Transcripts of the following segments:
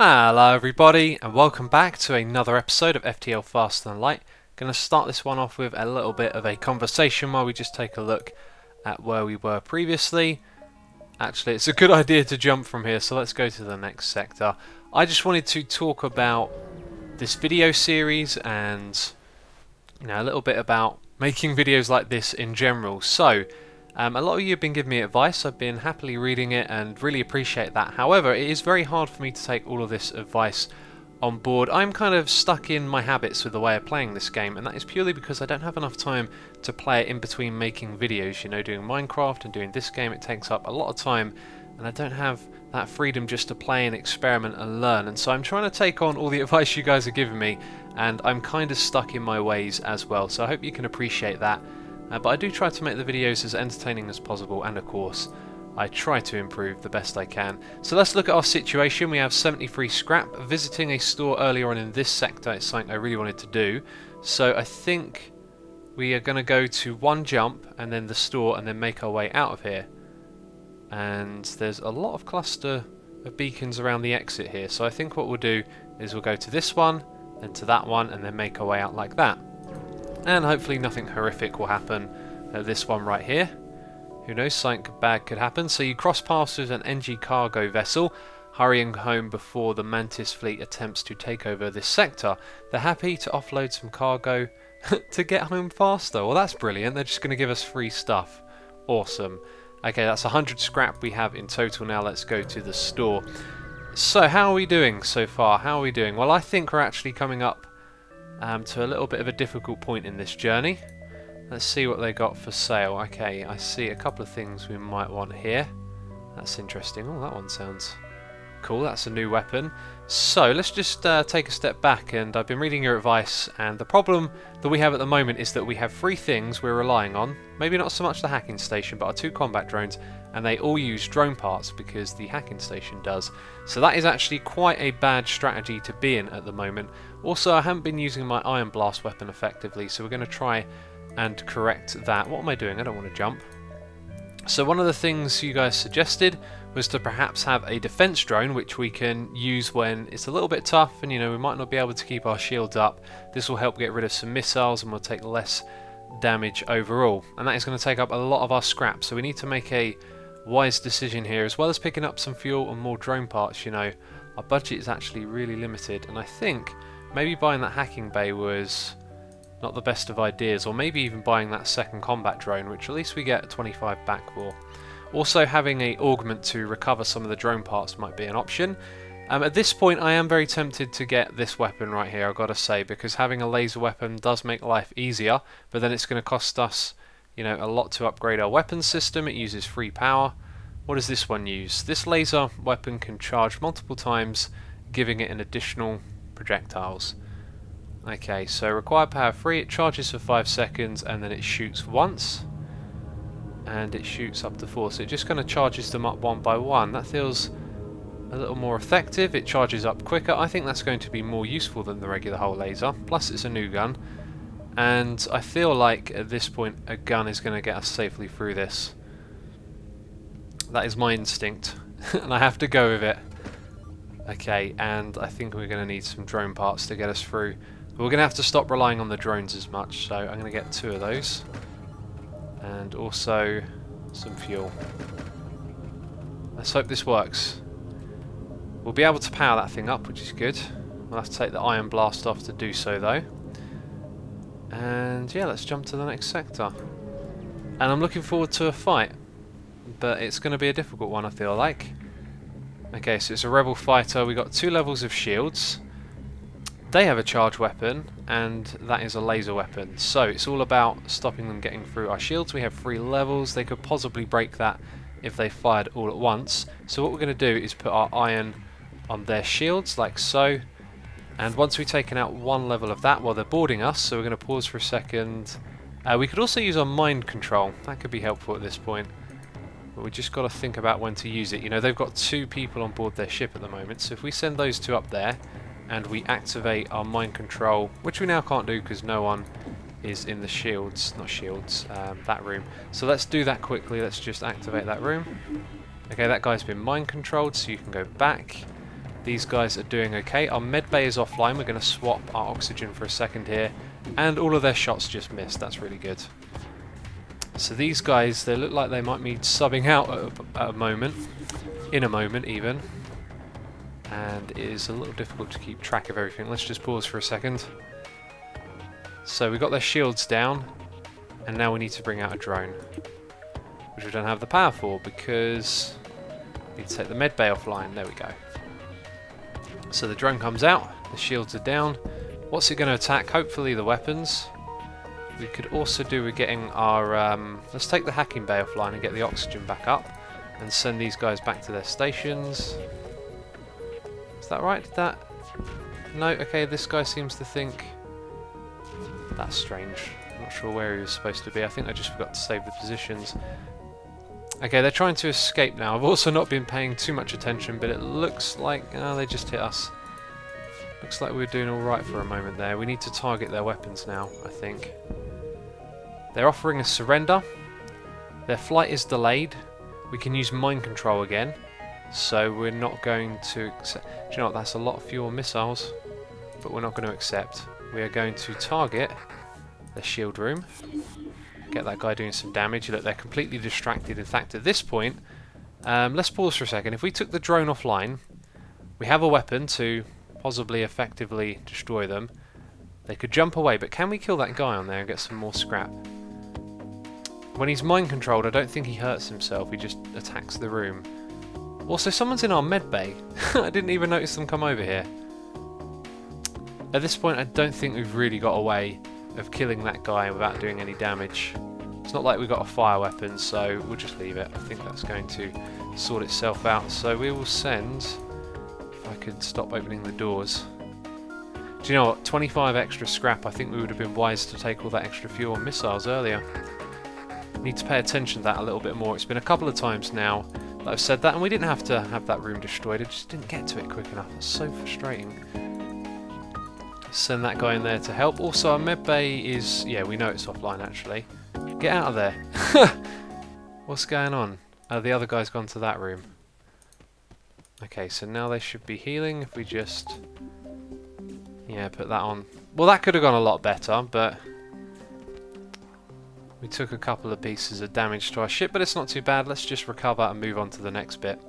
Hello everybody and welcome back to another episode of FTL Faster Than Light. Going to start this one off with a little bit of a conversation while we just take a look at where we were previously. Actually, it's a good idea to jump from here, so let's go to the next sector. I just wanted to talk about this video series and a little bit about making videos like this in general. So a lot of you have been giving me advice. I've been happily reading it and really appreciate that. However, it is very hard for me to take all of this advice on board. I'm kind of stuck in my habits with the way of playing this game, and that is purely because I don't have enough time to play it in between making videos. You know, doing Minecraft and doing this game, it takes up a lot of time, and I don't have that freedom just to play and experiment and learn. And so I'm trying to take on all the advice you guys are giving me, and I'm kind of stuck in my ways as well. So I hope you can appreciate that. But I do try to make the videos as entertaining as possible, and of course I try to improve the best I can. So let's look at our situation. We have 73 scrap. Visiting a store earlier on in this sector is something I really wanted to do. So I think we are going to go to one jump and then the store and then make our way out of here. And there's a lot of cluster of beacons around the exit here. So I think what we'll do is we'll go to this one, then to that one, and then make our way out like that. And hopefully nothing horrific will happen at this one right here. Who knows, something bad could happen. So you cross paths with an NG cargo vessel, hurrying home before the Mantis fleet attempts to take over this sector. They're happy to offload some cargo to get home faster. Well, that's brilliant. They're just going to give us free stuff. Awesome. Okay, that's 100 scrap we have in total now. Let's go to the store. So how are we doing so far? How are we doing? Well, I think we're actually coming up to a little bit of a difficult point in this journey. Let's see what they got for sale. Okay, I see a couple of things we might want here. That's interesting. Oh, that one sounds cool. That's a new weapon. So let's just take a step back, and I've been reading your advice, and the problem that we have at the moment is that we have three things we're relying on. Maybe not so much the hacking station, but our two combat drones, and they all use drone parts because the hacking station does. So that is actually quite a bad strategy to be in at the moment. Also, I haven't been using my iron blast weapon effectively, so we're going to try and correct that. What am I doing? I don't want to jump. So one of the things you guys suggested was to perhaps have a defense drone, which we can use when it's a little bit tough and we might not be able to keep our shields up. This will help get rid of some missiles and we'll take less damage overall. And that is going to take up a lot of our scrap, so we need to make a wise decision here, as well as picking up some fuel and more drone parts. Our budget is actually really limited, and I think maybe buying that hacking bay was not the best of ideas, or maybe even buying that second combat drone, which at least we get 25 back for. Also, having a augment to recover some of the drone parts might be an option. At this point I am very tempted to get this weapon right here, I've got to say, because having a laser weapon does make life easier, but then it's going to cost us a lot to upgrade our weapon system. It uses free power. What does this one use? This laser weapon can charge multiple times, giving it an additional projectiles. Okay, so required power free, it charges for 5 seconds and then it shoots once, and it shoots up to 4, so it just kind of charges them up one by one. That feels a little more effective. It charges up quicker. I think that's going to be more useful than the regular hull laser, plus it's a new gun, and I feel like at this point a gun is going to get us safely through this. That is my instinct and I have to go with it. Okay, and I think we're going to need some drone parts to get us through. We're going to have to stop relying on the drones as much, so I'm going to get 2 of those. And also some fuel. Let's hope this works. We'll be able to power that thing up, which is good. We'll have to take the iron blast off to do so though. And yeah, let's jump to the next sector. And I'm looking forward to a fight, but it's going to be a difficult one, I feel like. Okay, so it's a rebel fighter. We got 2 levels of shields. They have a charge weapon, and that is a laser weapon. So it's all about stopping them getting through our shields. We have 3 levels. They could possibly break that if they fired all at once. So what we're going to do is put our iron on their shields, like so. And once we've taken out 1 level of that, well, they're boarding us, so we're going to pause for a second. We could also use our mind control. That could be helpful at this point. But we just got to think about when to use it. They've got 2 people on board their ship at the moment, so if we send those 2 up there and we activate our mind control, which we now can't do because no one is in the shields, not shields, that room. So let's do that quickly. Let's just activate that room. Okay, that guy's been mind controlled, so you can go back. These guys are doing okay. Our med bay is offline. We're going to swap our oxygen for a second here. And all of their shots just missed. That's really good. So these guys, they look like they might need subbing out at a moment. In a moment, even. And it is a little difficult to keep track of everything. Let's just pause for a second. So we've got their shields down. And now we need to bring out a drone. Which we don't have the power for because we need to take the med bay offline. There we go. So the drone comes out, the shields are down. What's it going to attack? Hopefully the weapons. We could also do with getting our... let's take the hacking bay offline and get the oxygen back up. And send these guys back to their stations. Is that right? Did that... No, okay, this guy seems to think... That's strange. I'm not sure where he was supposed to be. I think I just forgot to save the positions. Okay, they're trying to escape now. I've also not been paying too much attention, but it looks like... Oh, they just hit us. Looks like we were doing alright for a moment there. We need to target their weapons now, I think. They're offering us surrender. Their flight is delayed. We can use mind control again. So we're not going to accept... Do you know what? That's a lot of fuel missiles. But we're not going to accept. We are going to target the shield room. Get that guy doing some damage. Look, they're completely distracted. In fact, at this point, let's pause for a second. If we took the drone offline, we have a weapon to possibly effectively destroy them. They could jump away, but can we kill that guy on there and get some more scrap? When he's mind controlled, I don't think he hurts himself. He just attacks the room. Also, someone's in our med bay. I didn't even notice them come over here. At this point, I don't think we've really got a way of killing that guy without doing any damage. It's not like we've got a fire weapon, so we'll just leave it. I think that's going to sort itself out. So we will send... If I could stop opening the doors. Do you know what? 25 extra scrap. I think we would have been wise to take all that extra fuel and missiles earlier. Need to pay attention to that a little bit more. It's been a couple of times now that I've said that, and we didn't have to have that room destroyed. I just didn't get to it quick enough. It's so frustrating. Send that guy in there to help. Also, our med bay is... Yeah, we know it's offline, actually. Get out of there. What's going on? Oh, the other guy's gone to that room. Okay, so now they should be healing if we just... Yeah, put that on. Well, that could have gone a lot better, but... We took a couple of pieces of damage to our ship, but it's not too bad. Let's just recover and move on to the next bit.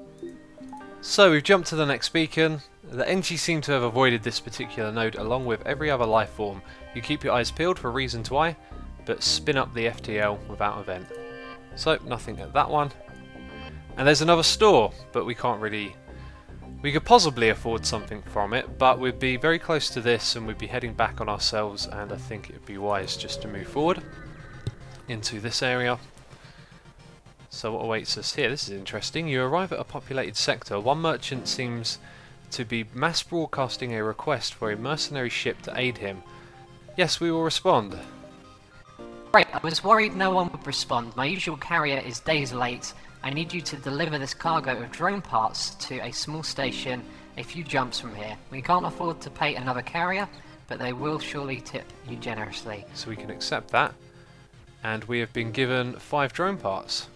So, we've jumped to the next beacon. The NG seem to have avoided this particular node along with every other life form. You keep your eyes peeled for reasons why, but spin up the FTL without event. So, nothing at that one. And there's another store, but we can't really... We could possibly afford something from it, but we'd be very close to this and we'd be heading back on ourselves, and I think it would be wise just to move forward into this area. So what awaits us here? This is interesting. You arrive at a populated sector. One merchant seems to be mass broadcasting a request for a mercenary ship to aid him. Yes, we will respond. Right, I was worried no one would respond. My usual carrier is days late. I need you to deliver this cargo of drone parts to a small station a few jumps from here. We can't afford to pay another carrier, but they will surely tip you generously. So we can accept that. And we have been given 5 drone parts.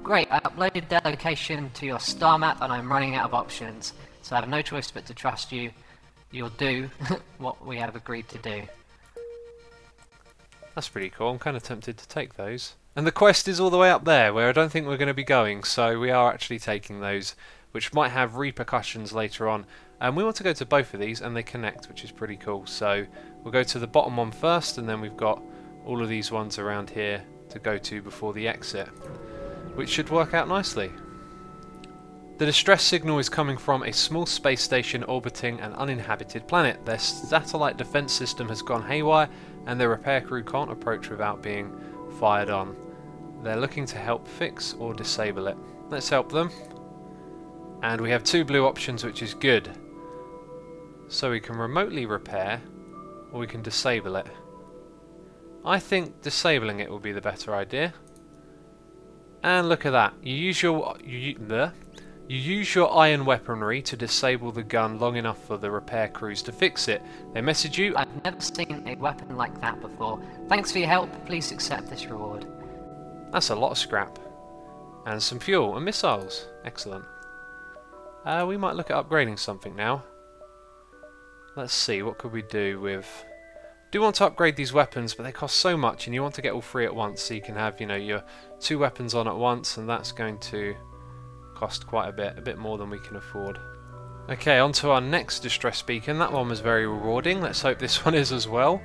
Great, I uploaded their location to your star map and I'm running out of options. So I have no choice but to trust you. You'll do what we have agreed to do. That's pretty cool. I'm kind of tempted to take those. And the quest is all the way up there, where I don't think we're going to be going, so we are actually taking those, which might have repercussions later on. And we want to go to both of these, and they connect, which is pretty cool. So we'll go to the bottom one first, and then we've got all of these ones around here to go to before the exit, which should work out nicely. The distress signal is coming from a small space station orbiting an uninhabited planet. Their satellite defense system has gone haywire, and their repair crew can't approach without being fired on. They're looking to help fix or disable it. Let's help them. And we have 2 blue options, which is good. So we can remotely repair, or we can disable it. I think disabling it will be the better idea. And look at that. You use your iron weaponry to disable the gun long enough for the repair crews to fix it. They message you... I've never seen a weapon like that before. Thanks for your help. Please accept this reward. That's a lot of scrap. And some fuel and missiles. Excellent. We might look at upgrading something now. Let's see, what could we do with... Do want to upgrade these weapons, but they cost so much, and you want to get all three at once, so you can have, you know, your 2 weapons on at once, and that's going to cost quite a bit more than we can afford. Okay, on to our next distress beacon. That one was very rewarding. Let's hope this one is as well.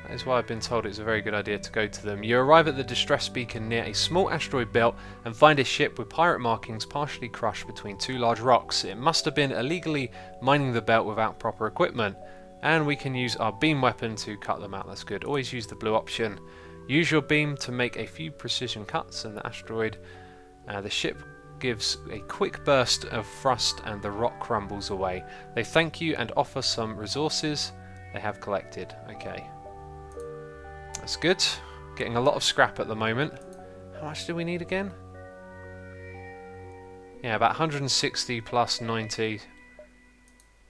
That is why I've been told it's a very good idea to go to them. You arrive at the distress beacon near a small asteroid belt and find a ship with pirate markings partially crushed between 2 large rocks. It must have been illegally mining the belt without proper equipment. And we can use our beam weapon to cut them out. That's good. Always use the blue option. Use your beam to make a few precision cuts in the asteroid. The ship gives a quick burst of thrust and the rock crumbles away. They thank you and offer some resources they have collected. Okay. That's good. Getting a lot of scrap at the moment. How much do we need again? Yeah, about 160 plus 90.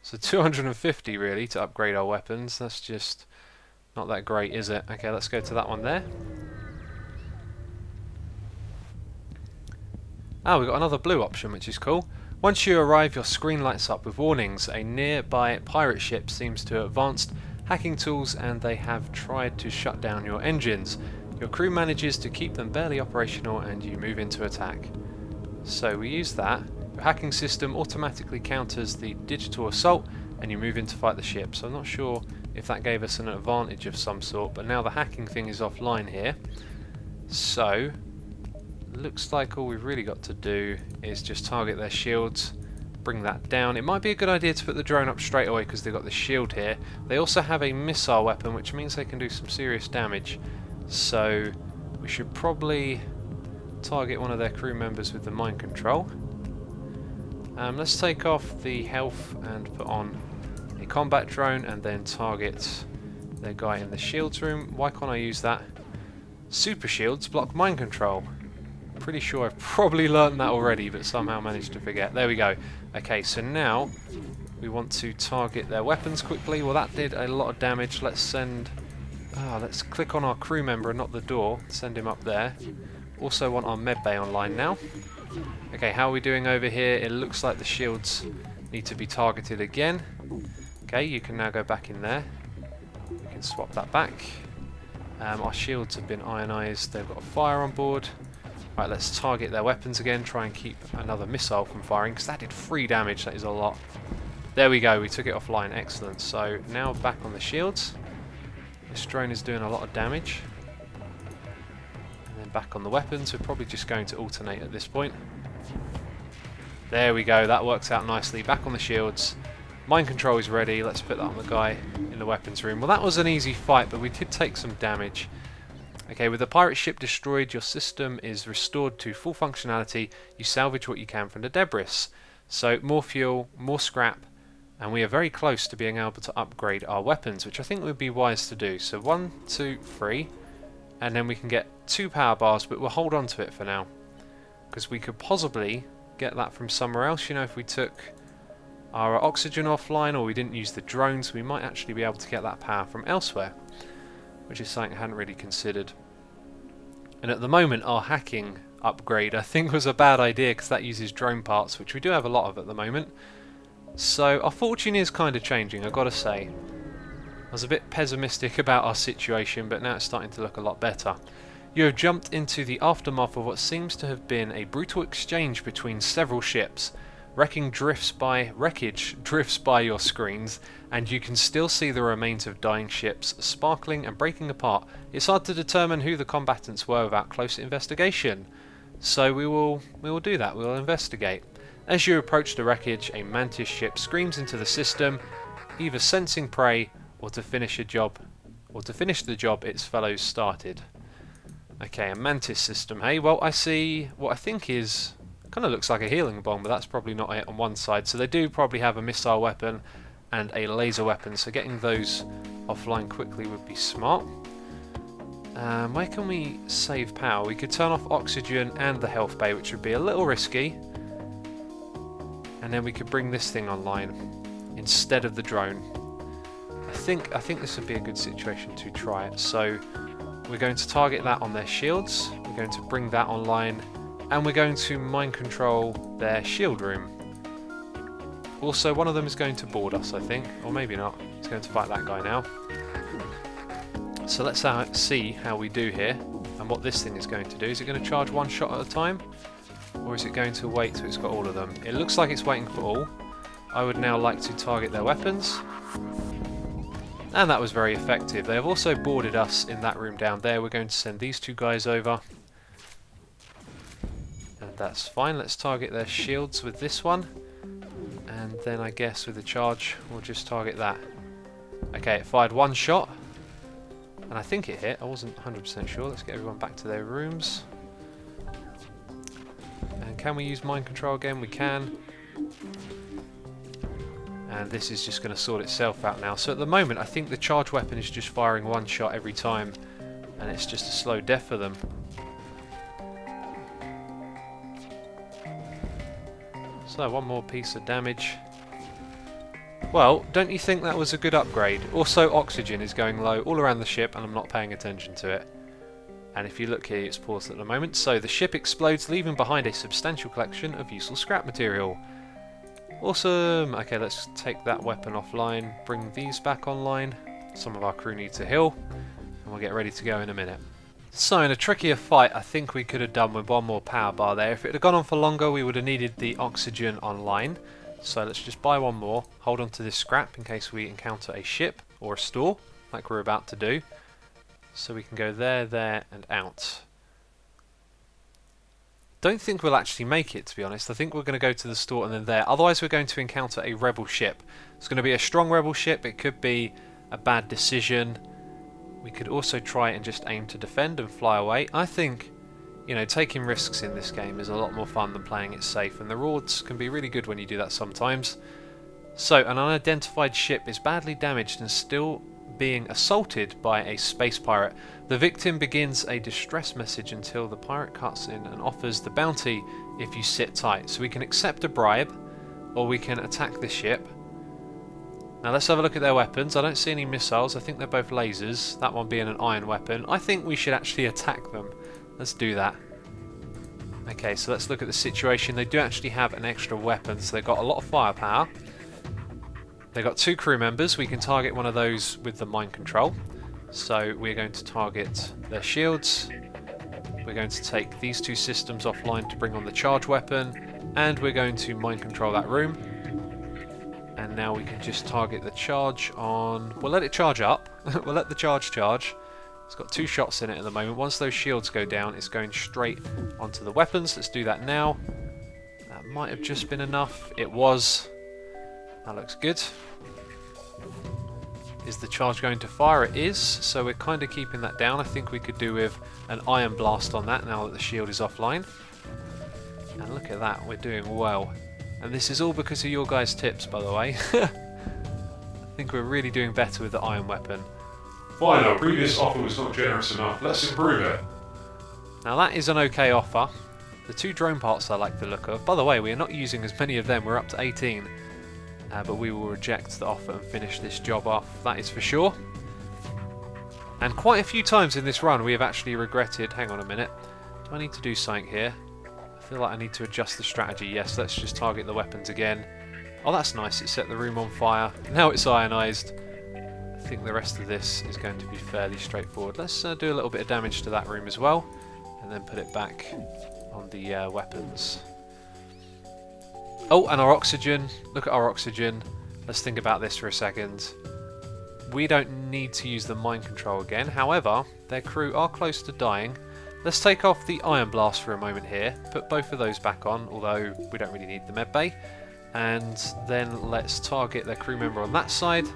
So 250 really to upgrade our weapons. That's just not that great, is it? Okay, let's go to that one there. Ah, we've got another blue option, which is cool. Once you arrive, your screen lights up with warnings. A nearby pirate ship seems to have advanced hacking tools and they have tried to shut down your engines. Your crew manages to keep them barely operational and you move into attack. So we use that. Your hacking system automatically counters the digital assault and you move in to fight the ship. So I'm not sure if that gave us an advantage of some sort, but now the hacking thing is offline here. So looks like all we've really got to do is just target their shields, bring that down. It might be a good idea to put the drone up straight away because they've got the shield here. They also have a missile weapon, which means they can do some serious damage. So we should probably target one of their crew members with the mind control. Let's take off the health and put on a combat drone and then target their guy in the shields room. Why can't I use that? Super shields block mind control. Pretty sure I've probably learned that already, but somehow managed to forget. There we go. Okay, so now we want to target their weapons quickly. Well, that did a lot of damage. Let's send... let's click on our crew member and not the door. Send him up there. Also want our medbay online now. Okay, how are we doing over here? It looks like the shields need to be targeted again. Okay, you can now go back in there. We can swap that back. Our shields have been ionized. They've got a fire on board. Right, let's target their weapons again. Try and keep another missile from firing, because that did 3 damage. That is a lot. There we go. We took it offline. Excellent. So now back on the shields. This drone is doing a lot of damage. And then back on the weapons. We're probably just going to alternate at this point. There we go. That works out nicely. Back on the shields. Mind control is ready. Let's put that on the guy in the weapons room. Well, that was an easy fight, but we did take some damage. Okay, with the pirate ship destroyed, your system is restored to full functionality. You salvage what you can from the debris. So more fuel, more scrap, and we are very close to being able to upgrade our weapons, which I think would be wise to do. So 1, 2, 3, and then we can get 2 power bars, but we'll hold on to it for now, because we could possibly get that from somewhere else. You know, if we took our oxygen offline or we didn't use the drones, we might actually be able to get that power from elsewhere, which is something I hadn't really considered. And at the moment, our hacking upgrade I think was a bad idea, because that uses drone parts, which we do have a lot of at the moment. So our fortune is kind of changing, I've got to say. I was a bit pessimistic about our situation, but now it's starting to look a lot better. You have jumped into the aftermath of what seems to have been a brutal exchange between several ships. Wreckage drifts by your screens, and you can still see the remains of dying ships sparkling and breaking apart. It's hard to determine who the combatants were without closer investigation. So we will do that. We will investigate. As you approach the wreckage, a mantis ship screams into the system, either sensing prey or to finish the job its fellows started. Okay, a mantis system. Hey, well, I see what I think is... kind of looks like a healing bomb, but that's probably not it on one side. So they do probably have a missile weapon and a laser weapon, so getting those offline quickly would be smart. Where can we save power? We could turn off oxygen and the health bay, which would be a little risky. And then we could bring this thing online instead of the drone. I think this would be a good situation to try it. So we're going to target that on their shields. We're going to bring that online. And we're going to mind control their shield room. Also, one of them is going to board us, I think. Or maybe not. He's going to fight that guy now. So let's see how we do here. And what this thing is going to do. Is it going to charge one shot at a time? Or is it going to wait till it's got all of them? It looks like it's waiting for all. I would now like to target their weapons. And that was very effective. They have also boarded us in that room down there. We're going to send these two guys over. And that's fine. Let's target their shields with this one. And then I guess with the charge, we'll just target that. Okay, it fired one shot. And I think it hit. I wasn't 100% sure. Let's get everyone back to their rooms. And can we use mind control again? We can. And this is just going to sort itself out now. So at the moment, I think the charge weapon is just firing one shot every time. And it's just a slow death for them. So one more piece of damage. Well, don't you think that was a good upgrade? Also, oxygen is going low all around the ship and I'm not paying attention to it. And if you look here, it's paused at the moment. So the ship explodes, leaving behind a substantial collection of useful scrap material. Awesome! Okay, let's take that weapon offline, bring these back online. Some of our crew need to heal, and we'll get ready to go in a minute. So in a trickier fight, I think we could have done with one more power bar there. If it had gone on for longer, we would have needed the oxygen online. So let's just buy one more, hold on to this scrap in case we encounter a ship or a store, like we're about to do. So we can go there, there, and out. Don't think we'll actually make it, to be honest. I think we're going to go to the store and then there. Otherwise we're going to encounter a rebel ship. It's going to be a strong rebel ship. It could be a bad decision. We could also try and just aim to defend and fly away. I think, you know, taking risks in this game is a lot more fun than playing it safe. And the rewards can be really good when you do that sometimes. So an unidentified ship is badly damaged and still being assaulted by a space pirate. The victim begins a distress message until the pirate cuts in and offers the bounty if you sit tight. So we can accept a bribe or we can attack the ship. Now let's have a look at their weapons. I don't see any missiles. I think they're both lasers, that one being an iron weapon. I think we should actually attack them. Let's do that. Okay, so let's look at the situation. They do actually have an extra weapon, so they've got a lot of firepower. They've got two crew members. We can target one of those with the mind control. So we're going to target their shields. We're going to take these two systems offline to bring on the charge weapon. And we're going to mind control that room. And now we can just target the charge on... We'll let it charge up. We'll let the charge charge. It's got two shots in it at the moment. Once those shields go down, it's going straight onto the weapons. Let's do that now. That might have just been enough. It was... That looks good. Is the charge going to fire? It is, so we're kind of keeping that down. I think we could do with an iron blast on that now that the shield is offline. And look at that, we're doing well. And this is all because of your guys' tips, by the way. I think we're really doing better with the iron weapon. Fine, our previous offer was not generous enough. Let's improve it. Now that is an okay offer. The two drone parts I like the look of. By the way, we are not using as many of them. We're up to 18. But we will reject the offer and finish this job off, that is for sure. And quite a few times in this run we have actually regretted... Hang on a minute. Do I need to do something here? I feel like I need to adjust the strategy. Yes, let's just target the weapons again. Oh, that's nice. It set the room on fire. Now it's ionised. I think the rest of this is going to be fairly straightforward. Let's do a little bit of damage to that room as well. And then put it back on the weapons. Oh, and our oxygen. Look at our oxygen. Let's think about this for a second. We don't need to use the mind control again. However, their crew are close to dying. Let's take off the iron blast for a moment here. Put both of those back on, although we don't really need the med bay. And then let's target their crew member on that side.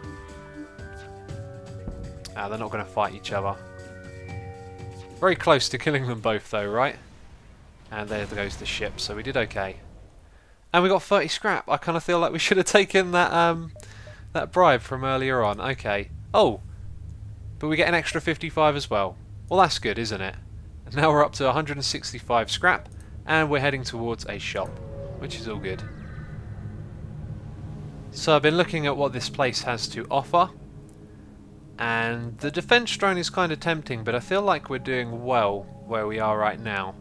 Ah, they're not going to fight each other. Very close to killing them both though, right? And there goes the ship, so we did okay. And we got 30 scrap. I kind of feel like we should have taken that that bribe from earlier on. Okay. Oh, but we get an extra 55 as well. Well, that's good, isn't it? And now we're up to 165 scrap, and we're heading towards a shop, which is all good. So I've been looking at what this place has to offer, and the defense drone is kind of tempting, but I feel like we're doing well where we are right now.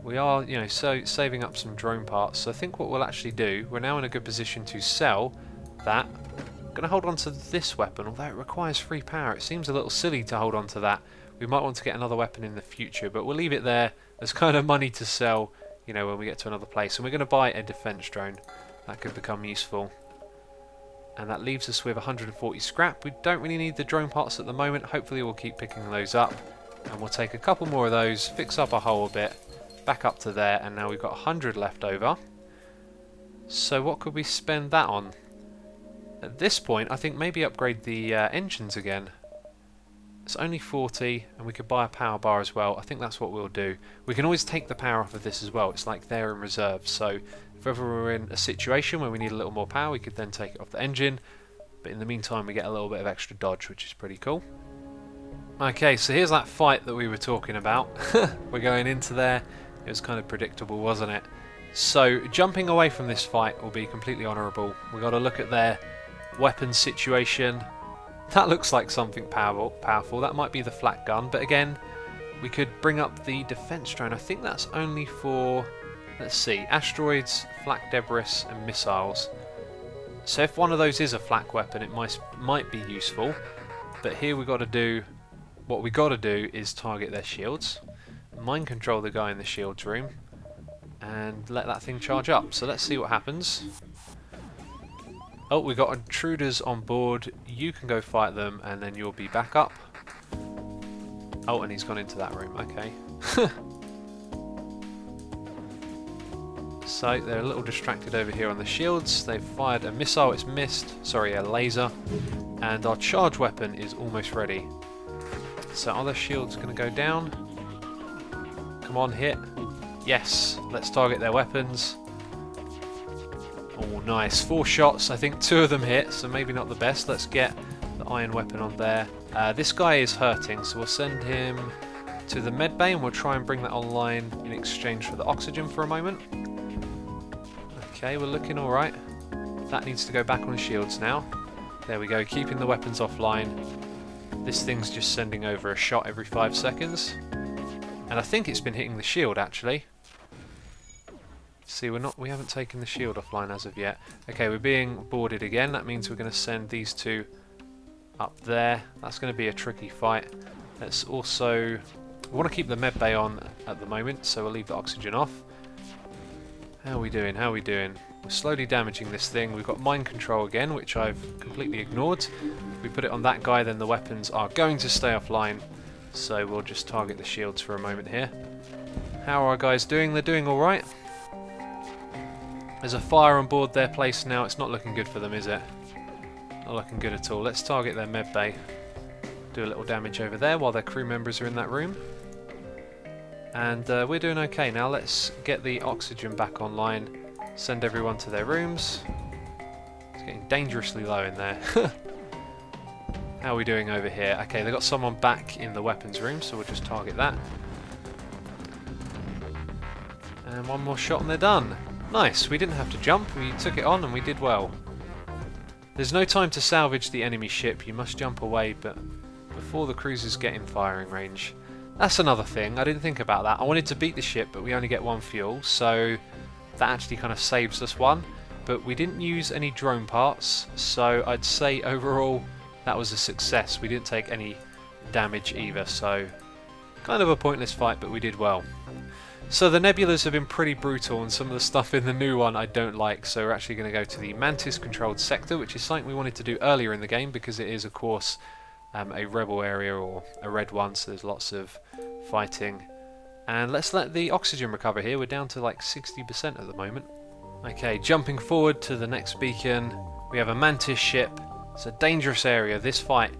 we are, you know, saving up some drone parts. So I think what we'll actually do, we're now in a good position to sell that. I'm going to hold on to this weapon, although it requires free power. It seems a little silly to hold on to that. We might want to get another weapon in the future, but we'll leave it there as kind of money to sell, you know, when we get to another place. And we're going to buy a defense drone. That could become useful. And that leaves us with 140 scrap. We don't really need the drone parts at the moment. Hopefully we'll keep picking those up. And we'll take a couple more of those, fix up our hull a bit, back up to there, and now we've got 100 left over. So what could we spend that on? At this point, I think maybe upgrade the engines again. It's only 40, and we could buy a power bar as well. I think that's what we'll do. We can always take the power off of this as well. It's like they're in reserve. So if ever we're in a situation where we need a little more power, we could then take it off the engine. But in the meantime, we get a little bit of extra dodge, which is pretty cool. Okay, so here's that fight that we were talking about. We're going into there. It was kind of predictable, wasn't it? So jumping away from this fight will be completely honourable. We've got to look at their weapons situation. That looks like something powerful. That might be the flak gun, but again, we could bring up the defense drone. I think that's only for, let's see, asteroids, flak debris, and missiles. So if one of those is a flak weapon, it might be useful. But here we got to do, what we got to do is target their shields, mind control the guy in the shields room, and let that thing charge up. So let's see what happens. Oh, we got intruders on board. You can go fight them, and then you'll be back up. Oh, and he's gone into that room. Okay. So they're a little distracted over here on the shields. They've fired a missile. It's missed. Sorry, a laser. And our charge weapon is almost ready. So are the shields going to go down? Come on, hit. Yes. Let's target their weapons. Oh, nice. 4 shots. I think 2 of them hit, so maybe not the best. Let's get the iron weapon on there. This guy is hurting, so we'll send him to the med bay and we'll try and bring that online in exchange for the oxygen for a moment. Okay, we're looking alright. That needs to go back on shields now. There we go, keeping the weapons offline. This thing's just sending over a shot every 5 seconds. And I think it's been hitting the shield actually. See, we haven't taken the shield offline as of yet. Okay, we're being boarded again. That means we're going to send these 2 up there. That's going to be a tricky fight. Let's also, we want to keep the med bay on at the moment, so we'll leave the oxygen off. How are we doing? How are we doing? We're slowly damaging this thing. We've got mind control again, which I've completely ignored. If we put it on that guy, then the weapons are going to stay offline. So we'll just target the shields for a moment here. How are our guys doing? They're doing alright. There's a fire on board their place now. It's not looking good for them, is it? Not looking good at all. Let's target their med bay. Do a little damage over there while their crew members are in that room. And we're doing okay now. Let's get the oxygen back online. Send everyone to their rooms. It's getting dangerously low in there. How are we doing over here? Okay, they've got someone back in the weapons room, so we'll just target that. And one more shot and they're done. Nice, we didn't have to jump, we took it on and we did well. There's no time to salvage the enemy ship, you must jump away but before the cruisers get in firing range. That's another thing, I didn't think about that. I wanted to beat the ship but we only get 1 fuel, so that actually kind of saves us 1. But we didn't use any drone parts, so I'd say overall that was a success. We didn't take any damage either, so kind of a pointless fight but we did well. So the nebulas have been pretty brutal and some of the stuff in the new one I don't like, so we're actually going to go to the Mantis controlled sector, which is something we wanted to do earlier in the game because it is of course a rebel area or a red one, so there's lots of fighting. And let's let the oxygen recover here, we're down to like 60% at the moment. Okay, jumping forward to the next beacon, we have a Mantis ship. It's a dangerous area, this fight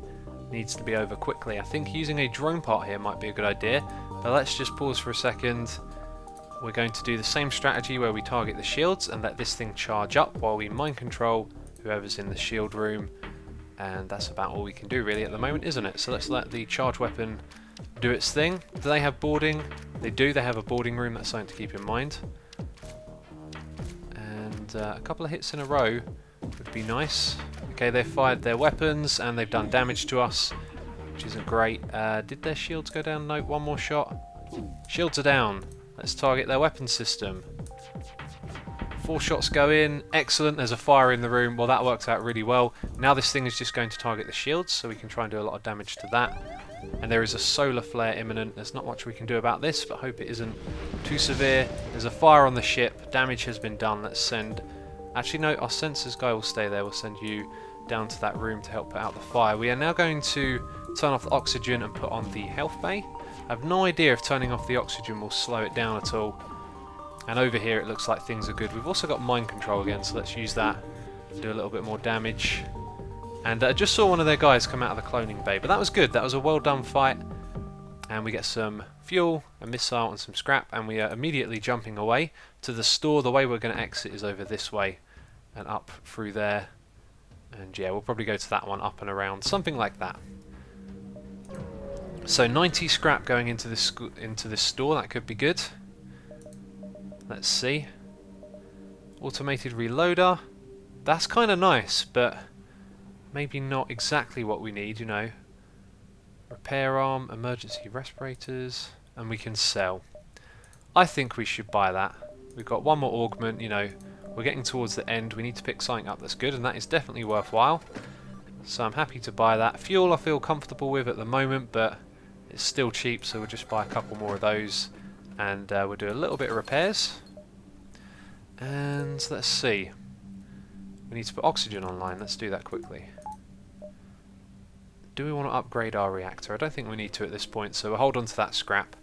needs to be over quickly. I think using a drone part here might be a good idea, but let's just pause for a second. We're going to do the same strategy where we target the shields and let this thing charge up while we mind control whoever's in the shield room, and that's about all we can do really at the moment, isn't it? So let's let the charge weapon do its thing. Do they have boarding? They do, they have a boarding room, that's something to keep in mind. And a couple of hits in a row would be nice. Okay, they've fired their weapons and they've done damage to us, which isn't great. Did their shields go down? No, 1 more shot. Shields are down. Let's target their weapon system. 4 shots go in. Excellent. There's a fire in the room. Well, that works out really well. Now this thing is just going to target the shields, so we can try and do a lot of damage to that. And there is a solar flare imminent. There's not much we can do about this, but hope it isn't too severe. There's a fire on the ship. Damage has been done. Let's send... Actually, no, our sensors guy will stay there. We'll send you down to that room to help put out the fire. We are now going to turn off the oxygen and put on the health bay. I have no idea if turning off the oxygen will slow it down at all. And over here it looks like things are good. We've also got mind control again, so let's use that to do a little bit more damage. And I just saw one of their guys come out of the cloning bay, but that was good. That was a well done fight. And we get some fuel, a missile and some scrap, and we are immediately jumping away to the store. The way we're going to exit is over this way and up through there. And yeah, we'll probably go to that one, up and around, something like that. So 90 scrap going into this store, that could be good. Let's see. Automated reloader. That's kind of nice, but maybe not exactly what we need, you know. Repair arm, emergency respirators, and we can sell. I think we should buy that. We've got one more augment, you know. We're getting towards the end. We need to pick something up that's good, and that is definitely worthwhile. So I'm happy to buy that. Fuel I feel comfortable with at the moment, but it's still cheap, so we'll just buy a couple more of those. And we'll do a little bit of repairs. And let's see. We need to put oxygen online. Let's do that quickly. Do we want to upgrade our reactor? I don't think we need to at this point, so we'll hold on to that scrap.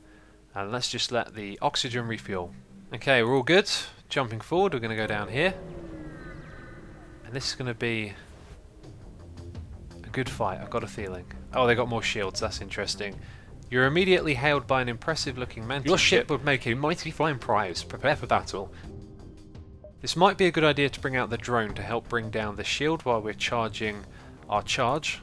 And let's just let the oxygen refuel. Okay, we're all good. Jumping forward, we're going to go down here. And this is going to be a good fight, I've got a feeling. Oh, they got more shields. That's interesting. You're immediately hailed by an impressive-looking mantis. Your ship would make a mighty flying prize. Prepare for battle. This might be a good idea to bring out the drone to help bring down the shield while we're charging our charge.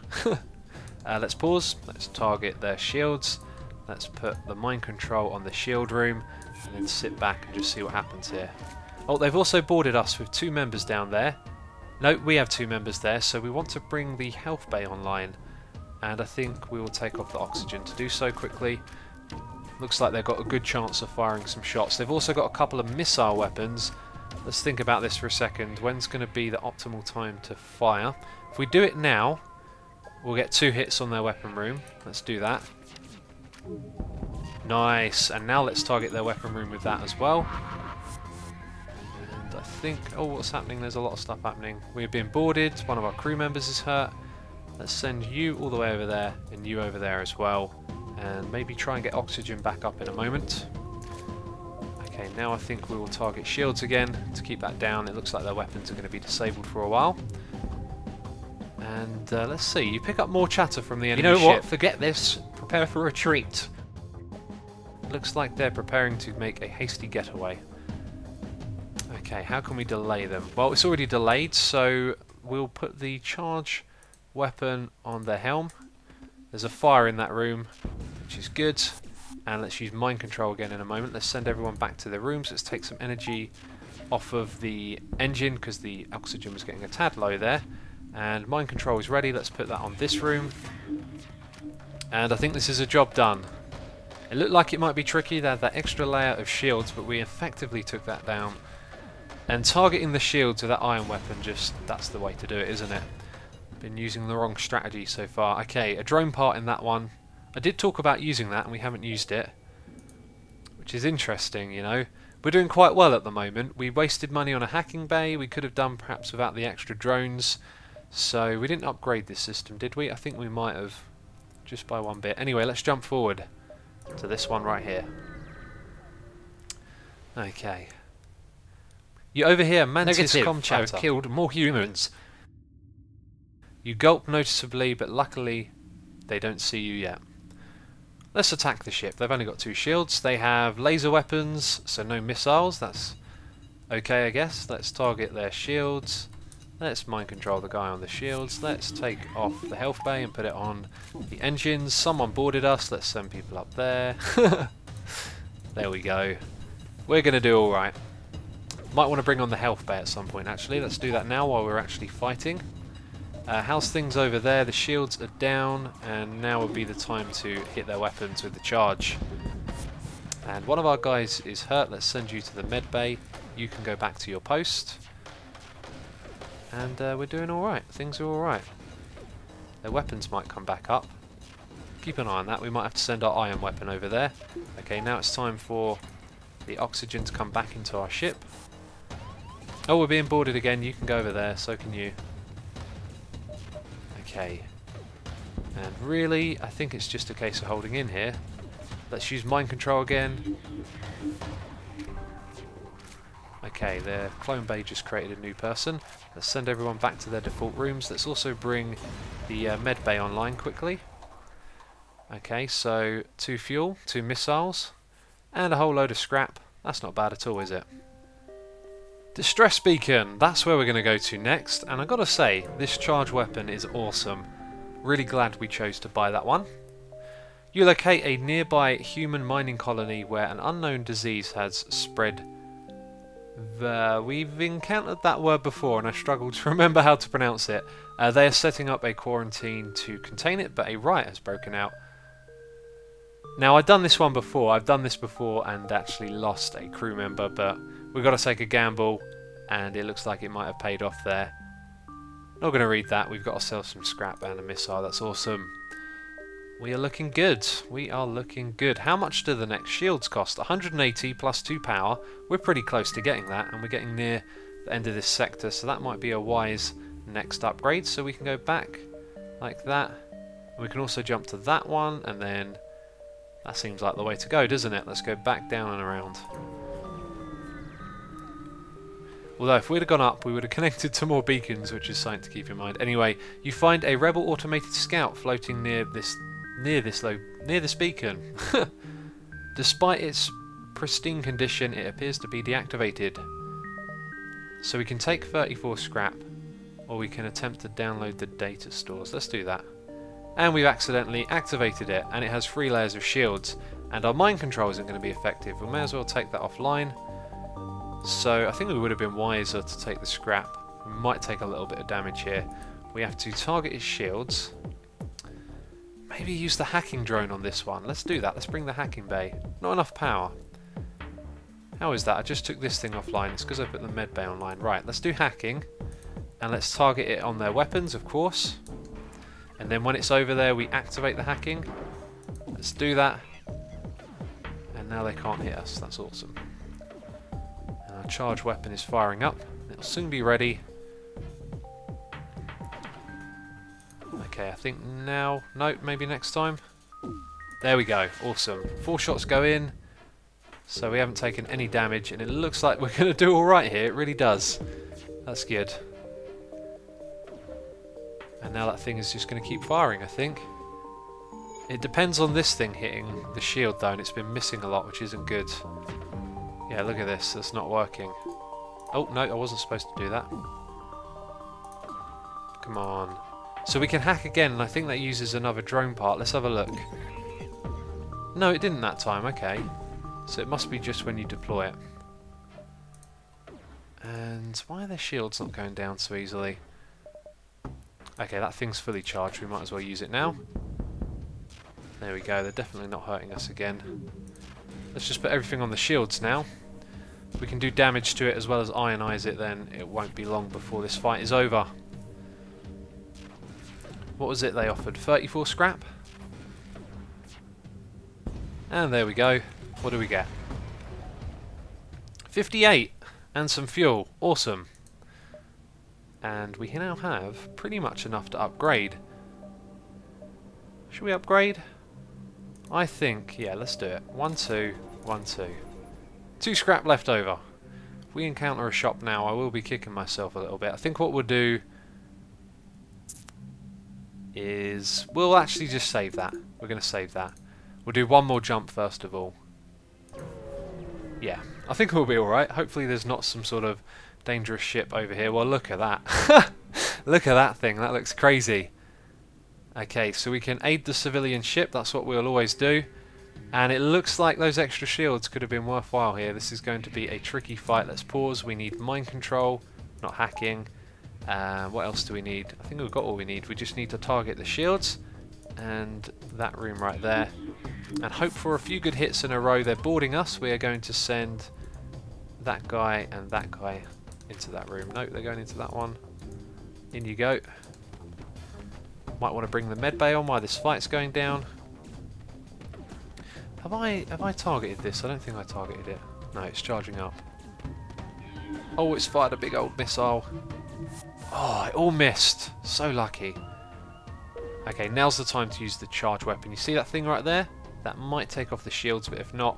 Let's pause. Let's target their shields. Let's put the mind control on the shield room and then sit back and just see what happens here. Oh, they've also boarded us with 2 members down there. No, we have 2 members there, so we want to bring the health bay online. And I think we will take off the oxygen to do so quickly. Looks like they've got a good chance of firing some shots. They've also got a couple of missile weapons. Let's think about this for a second. When's going to be the optimal time to fire? If we do it now, we'll get 2 hits on their weapon room. Let's do that. Nice. And now let's target their weapon room with that as well. And I think... Oh, what's happening? There's a lot of stuff happening. We're being boarded. One of our crew members is hurt. Let's send you all the way over there and you over there as well. And maybe try and get oxygen back up in a moment. Okay, now I think we will target shields again to keep that down. It looks like their weapons are going to be disabled for a while. And let's see, you pick up more chatter from the enemy ship. You know what? Forget this. Prepare for retreat. Looks like they're preparing to make a hasty getaway. Okay, how can we delay them? Well, it's already delayed, so we'll put the charge weapon on their helm. There's a fire in that room, which is good. And let's use mind control again in a moment. Let's send everyone back to their rooms. Let's take some energy off of the engine because the oxygen was getting a tad low there. And mind control is ready. Let's put that on this room. And I think this is a job done. It looked like it might be tricky. They had that extra layer of shields, but we effectively took that down. And targeting the shields with that iron weapon, that's the way to do it, isn't it? Been using the wrong strategy so far. Okay, a drone part in that one. I did talk about using that and we haven't used it, which is interesting, you know. We're doing quite well at the moment. We wasted money on a hacking bay. We could have done perhaps without the extra drones. So we didn't upgrade this system, did we? I think we might have, just by one bit. Anyway, let's jump forward to this one right here. Okay. You overhear mantis com chatter. I've killed more humans. You gulp noticeably, but luckily they don't see you yet. Let's attack the ship. They've only got 2 shields. They have laser weapons, so no missiles. That's okay, I guess. Let's target their shields. Let's mind control the guy on the shields. Let's take off the health bay and put it on the engines. Someone boarded us. Let's send people up there. There we go. We're going to do alright. Might want to bring on the health bay at some point, actually. Let's do that now while we're actually fighting. How's things over there? The shields are down, and now would be the time to hit their weapons with the charge. And one of our guys is hurt. Let's send you to the med bay. You can go back to your post. And we're doing alright. Things are alright. Their weapons might come back up. Keep an eye on that. We might have to send our iron weapon over there. Okay, now it's time for the oxygen to come back into our ship. Oh, we're being boarded again. You can go over there. So can you. Okay. And really, I think it's just a case of holding in here. Let's use mind control again. Okay, their clone bay just created a new person. Let's send everyone back to their default rooms. Let's also bring the med bay online quickly. Okay, so 2 fuel, 2 missiles, and a whole load of scrap. That's not bad at all, is it? Distress beacon, that's where we're going to go to next. And I've got to say, this charge weapon is awesome. Really glad we chose to buy that one. You locate a nearby human mining colony where an unknown disease has spread. We've encountered that word before and I struggled to remember how to pronounce it. They are setting up a quarantine to contain it, but a riot has broken out. Now, I've done this one before. I've done this before and actually lost a crew member, but we've got to take a gamble and it looks like it might have paid off there. Not going to read that. We've got ourselves some scrap and a missile. That's awesome. We are looking good. We are looking good. How much do the next shields cost? 180 plus 2 power. We're pretty close to getting that, and we're getting near the end of this sector, so that might be a wise next upgrade. So we can go back like that. We can also jump to that one, and then that seems like the way to go, doesn't it? Let's go back down and around. Although if we'd have gone up, we would have connected to more beacons, which is something to keep in mind. Anyway, you find a rebel automated scout floating near this beacon. Despite its pristine condition, it appears to be deactivated. So we can take 34 scrap, or we can attempt to download the data stores. Let's do that. And we've accidentally activated it, and it has 3 layers of shields, and our mind control isn't going to be effective. We may as well take that offline. So I think it would have been wiser to take the scrap. We might take a little bit of damage here. We have to target his shields. Maybe use the hacking drone on this one. Let's do that. Let's bring the hacking bay. Not enough power. How is that? I just took this thing offline. It's because I put the med bay online. Right, let's do hacking. And let's target it on their weapons, of course. And then when it's over there, we activate the hacking. Let's do that. And now they can't hit us. That's awesome. And our charge weapon is firing up. It'll soon be ready. Okay, I think now... No, maybe next time. There we go. Awesome. 4 shots go in. So we haven't taken any damage. And it looks like we're going to do alright here. It really does. That's good. And now that thing is just going to keep firing, I think. It depends on this thing hitting the shield, though. And it's been missing a lot, which isn't good. Yeah, look at this. That's not working. Oh, no, I wasn't supposed to do that. Come on. So we can hack again, and I think that uses another drone part. Let's have a look. No, it didn't that time. Okay. So it must be just when you deploy it. And why are their shields not going down so easily? Okay, that thing's fully charged. We might as well use it now. There we go. They're definitely not hurting us again. Let's just put everything on the shields now. If we can do damage to it as well as ionize it, then it won't be long before this fight is over. What was it they offered? 34 scrap? And there we go. What do we get? 58 and some fuel. Awesome. And we now have pretty much enough to upgrade. Should we upgrade? I think, yeah, let's do it. 1, 2, 1, 2. 2 scrap left over. If we encounter a shop now, I will be kicking myself a little bit. I think what we'll do is we'll actually just save that. We're going to save that. We'll do one more jump first of all. Yeah, I think we'll be alright. Hopefully there's not some sort of dangerous ship over here. Well, look at that. Look at that thing. That looks crazy. Okay, so we can aid the civilian ship. That's what we'll always do. And it looks like those extra shields could have been worthwhile here. This is going to be a tricky fight. Let's pause. We need mind control, not hacking. What else do we need? I think we've got all we need. We just need to target the shields. and that room right there. And hope for a few good hits in a row. They're boarding us. We are going to send that guy and that guy into that room. Nope, they're going into that one. In you go. Might want to bring the med bay on while this fight's going down. Have I targeted this? I don't think I targeted it. No, it's charging up. Oh, it's fired a big old missile. Oh, it all missed. So lucky. Okay, now's the time to use the charge weapon. You see that thing right there? That might take off the shields, but if not,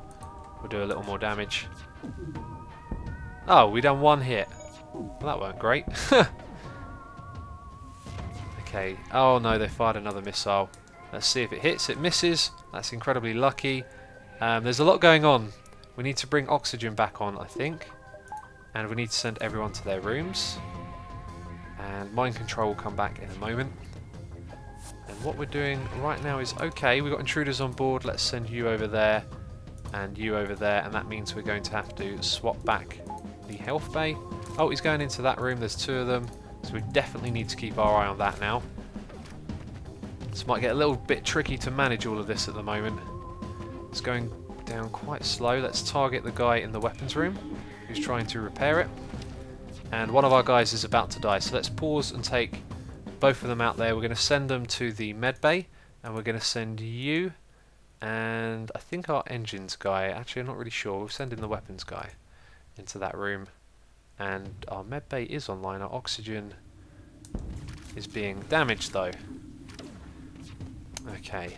we'll do a little more damage. Oh, we done one hit. Well, that weren't great. Okay. Oh no, they fired another missile. Let's see if it hits. It misses. That's incredibly lucky. There's a lot going on. We need to bring oxygen back on, I think. And we need to send everyone to their rooms. And mind control will come back in a moment. And what we're doing right now is, okay, we've got intruders on board. Let's send you over there and you over there. And that means we're going to have to swap back the health bay. Oh, he's going into that room. There's two of them. So we definitely need to keep our eye on that now. This might get a little bit tricky to manage all of this at the moment. It's going down quite slow. Let's target the guy in the weapons room who's trying to repair it. And one of our guys is about to die. So let's pause and take both of them out there. We're going to send them to the med bay. And we're going to send you and I think our engines guy. Actually, I'm not really sure. We'll send in the weapons guy into that room. And our med bay is online. Our oxygen is being damaged though. Okay.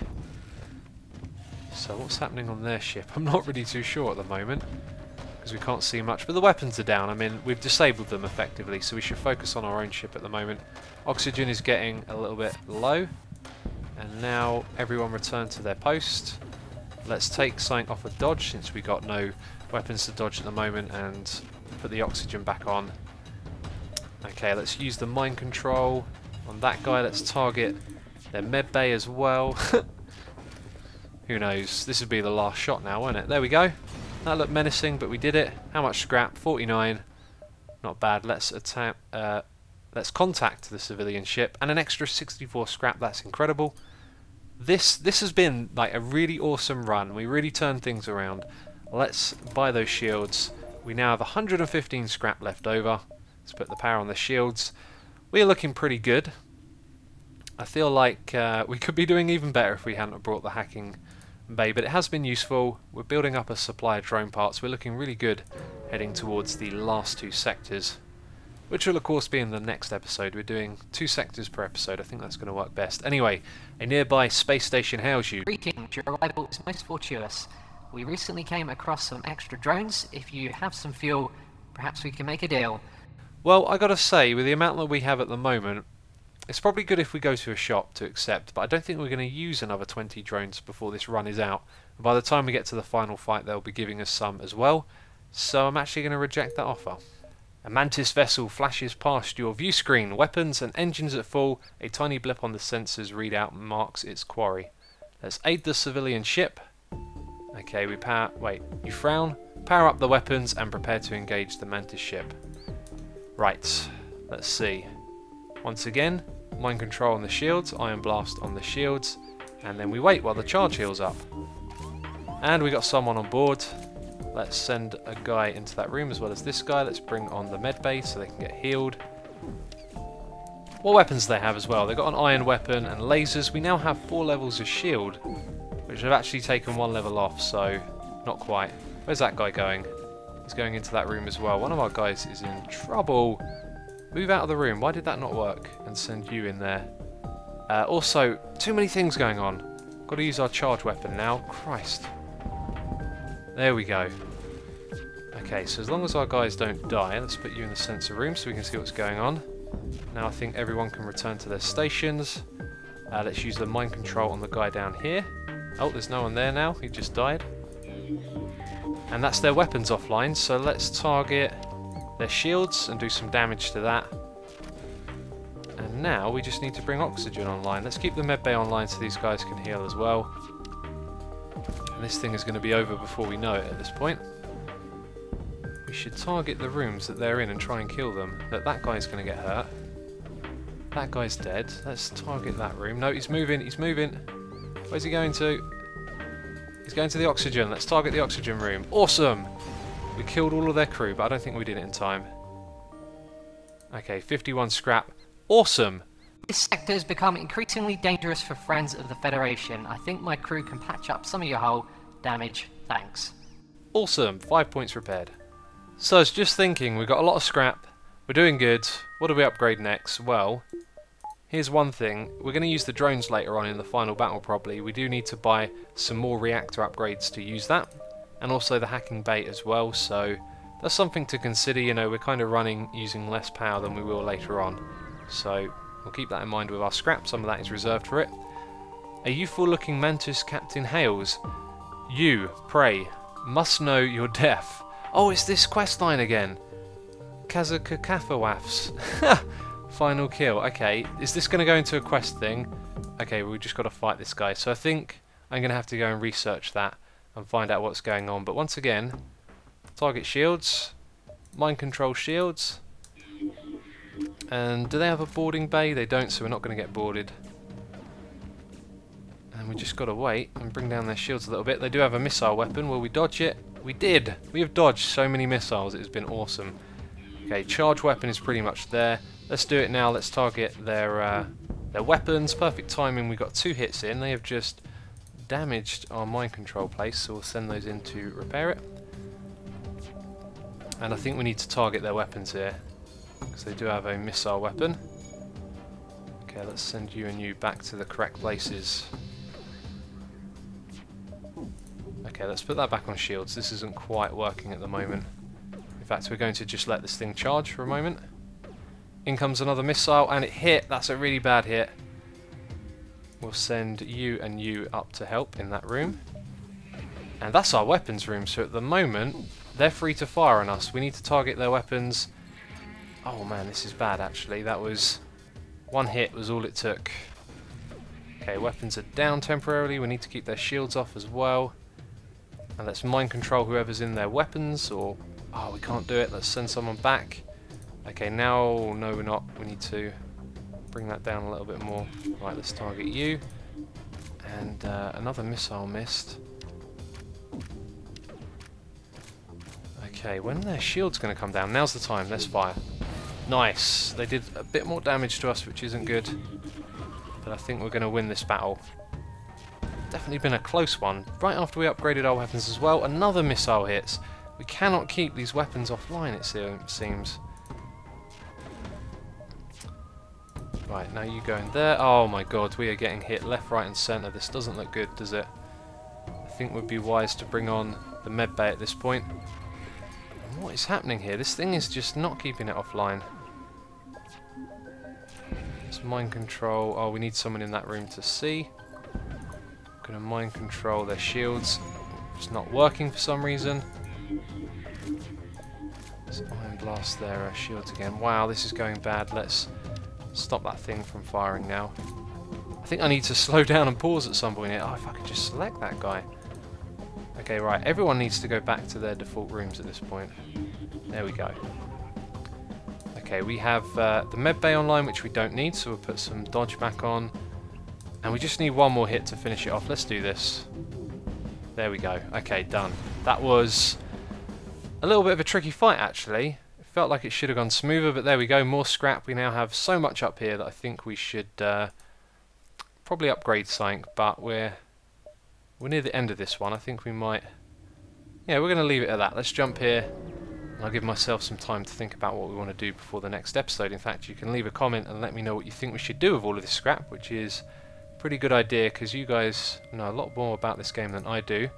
So what's happening on their ship? I'm not really too sure at the moment because we can't see much. But the weapons are down. I mean, we've disabled them effectively, so we should focus on our own ship at the moment. Oxygen is getting a little bit low. And now everyone return to their post. Let's take something off of dodge since we got no weapons to dodge at the moment and put the oxygen back on. Okay, let's use the mind control on that guy. Let's target their med bay as well. Who knows? This would be the last shot now, won't it? There we go. That looked menacing, but we did it. How much scrap? 49. Not bad. Let's attack. Let's contact the civilian ship and an extra 64 scrap. That's incredible. This has been like a really awesome run. We really turned things around. Let's buy those shields. We now have 115 scrap left over. Let's put the power on the shields. We are looking pretty good. I feel like we could be doing even better if we hadn't brought the hacking bay, but it has been useful. We're building up a supply of drone parts. We're looking really good heading towards the last two sectors, which will of course be in the next episode. We're doing 2 sectors per episode. I think that's going to work best. Anyway, a nearby space station hails you. Greetings, your arrival is most fortuitous. We recently came across some extra drones. If you have some fuel, perhaps we can make a deal. Well, I gotta say, with the amount that we have at the moment, it's probably good if we go to a shop to accept, but I don't think we're going to use another 20 drones before this run is out. And by the time we get to the final fight, they'll be giving us some as well. So I'm actually going to reject that offer. A Mantis vessel flashes past your view screen. Weapons and engines at full. A tiny blip on the sensors readout marks its quarry. Let's aid the civilian ship. Okay, we power... Wait, you frown? Power up the weapons and prepare to engage the Mantis ship. Right, let's see. Once again, mind control on the shields, iron blast on the shields, and then we wait while the charge heals up. And we got someone on board. Let's send a guy into that room as well as this guy. Let's bring on the med bay so they can get healed. What weapons do they have as well? They've got an iron weapon and lasers. We now have 4 levels of shield, which have actually taken 1 level off, so not quite. Where's that guy going? He's going into that room as well. One of our guys is in trouble. Move out of the room. Why did that not work? And send you in there. Also, too many things going on. Got to use our charge weapon now. Christ. There we go. Okay, so as long as our guys don't die, let's put you in the sensor room so we can see what's going on. Now I think everyone can return to their stations. Let's use the mind control on the guy down here. Oh, there's no one there now. He just died. And that's their weapons offline, so let's target their shields and do some damage to that. And now we just need to bring oxygen online. Let's keep the medbay online so these guys can heal as well. And this thing is going to be over before we know it at this point. We should target the rooms that they're in and try and kill them. But that guy's going to get hurt. That guy's dead. Let's target that room. No, he's moving. He's moving. Where's he going to? He's going to the oxygen. Let's target the oxygen room. Awesome! We killed all of their crew, but I don't think we did it in time. Okay, 51 scrap. Awesome! This sector has become increasingly dangerous for friends of the Federation. I think my crew can patch up some of your hull damage. Thanks. Awesome! 5 points repaired. So I was just thinking, we've got a lot of scrap. We're doing good. What do we upgrade next? Well, here's one thing. We're going to use the drones later on in the final battle probably. We do need to buy some more reactor upgrades to use that. And also the hacking bait as well, so that's something to consider. You know, we're kind of running using less power than we will later on. So we'll keep that in mind with our scrap. Some of that is reserved for it. A youthful looking mantis captain hails. You, pray, must know your death. Oh, it's this quest line again. Kazakakafawafs. Final kill. Okay, is this going to go into a quest thing? Okay, we've just got to fight this guy. So I think I'm going to have to go and research that and find out what's going on. But once again, target shields, mind control shields. And do they have a boarding bay? They don't, so we're not going to get boarded. And we just got to wait and bring down their shields a little bit. They do have a missile weapon. Will we dodge it? We did! We have dodged so many missiles. It has been awesome. Okay, charge weapon is pretty much there. Let's do it now. Let's target their weapons. Perfect timing. We got 2 hits in. They have just damaged our mind control place, so we'll send those in to repair it. And I think we need to target their weapons here, because they do have a missile weapon. Okay, let's send you and you back to the correct places. Okay, let's put that back on shields. This isn't quite working at the moment. In fact, we're going to just let this thing charge for a moment. In comes another missile, and it hit. That's a really bad hit. We'll send you and you up to help in that room. And that's our weapons room, so at the moment, they're free to fire on us. We need to target their weapons. Oh man, this is bad actually. That was... 1 hit was all it took. Okay, weapons are down temporarily. We need to keep their shields off as well. And let's mind control whoever's in their weapons, or... Oh, we can't do it. Let's send someone back. Okay, now... No, we're not. We need to bring that down a little bit more. Right, let's target you. And another missile missed. Okay, when their shield's going to come down? Now's the time. Let's fire. Nice. They did a bit more damage to us, which isn't good. But I think we're going to win this battle. Definitely been a close one. Right after we upgraded our weapons as well, another missile hits. We cannot keep these weapons offline, it seems. Right, now you go in there. Oh my god, we are getting hit left, right and centre. This doesn't look good, does it? I think it would be wise to bring on the med bay at this point. And what is happening here? This thing is just not keeping it offline. It's mind control. Oh, we need someone in that room to see. Gonna mind control their shields. It's not working for some reason. Let's iron blast their shields again. Wow, this is going bad. Let's stop that thing from firing now. I think I need to slow down and pause at some point here. Oh, if I could just select that guy. Okay, right. Everyone needs to go back to their default rooms at this point. There we go. Okay, we have the med bay online, which we don't need, so we'll put some dodge back on. And we just need one more hit to finish it off. Let's do this. There we go. Okay, done. That was a little bit of a tricky fight, actually. It felt like it should have gone smoother, but there we go. More scrap. We now have so much up here that I think we should probably upgrade something, but we're near the end of this one. I think we might... Yeah, we're going to leave it at that. Let's jump here. And I'll give myself some time to think about what we want to do before the next episode. In fact, you can leave a comment and let me know what you think we should do with all of this scrap, which is a pretty good idea because you guys know a lot more about this game than I do.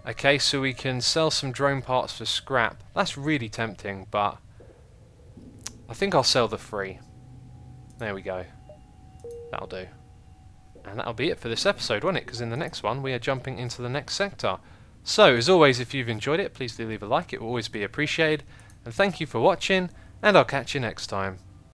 Okay, so we can sell some drone parts for scrap. That's really tempting, but I think I'll sell the 3. There we go. That'll do. And that'll be it for this episode, won't it? Because in the next one, we are jumping into the next sector. So, as always, if you've enjoyed it, please do leave a like. It will always be appreciated. And thank you for watching, and I'll catch you next time.